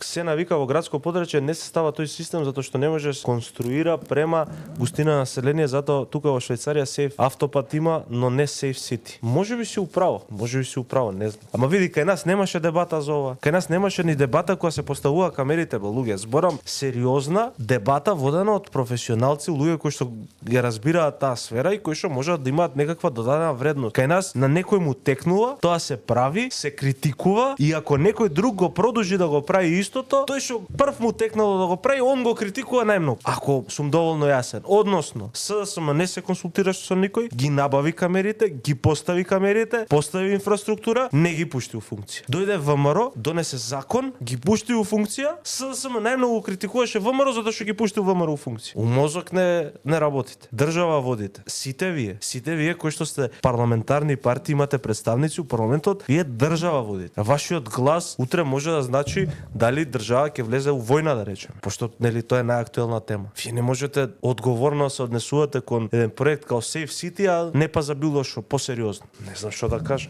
се навика во градско подрачје не се става тој систем затоа што не може конструира према густина на население, затоа тука во Швајцарија сейф автопат има, но не сейф сити. Можеби си управо, не знам. Ама види, кај нас немаше дебата за ова. Кај нас немаше ни дебата кога се поставува камерите, луѓе. Зборам сериозна дебата водена од професионалци, луѓе кои што ја разбираат таа сфера и кои што можат да имаат некаква додадена вредност. Кај нас на некој му текнува, тоа се прави, се критикува и ако некој друг го продолжи да го прави истото, тој што прв му текнало да го прави, он го критикува најмногу. Ако сум доволно јасен, односно СДСМ не се консултираше со никој, ги набави камерите, ги постави камерите, постави инфраструктура, не ги пушти у функција. Дојде ВМРО, донесе закон, ги пушти у функција, СДСМ најмногу критикуваше ВМРО затоа што ги пушти ВМРО у функција. У мозок не работите. Држава водите. Сите вие кои што сте парламентарни партии, имате представници у парламентот, вие држава водите. Вашиот глас утре може да значи дали држава ќе влезе у војна, да речем. Пошто нели тоа е најактуелна тема. Вие не можете одговорно се однесувате кон еден проект као Safe City, а не па за било што посериозно. Не знам што да кажам.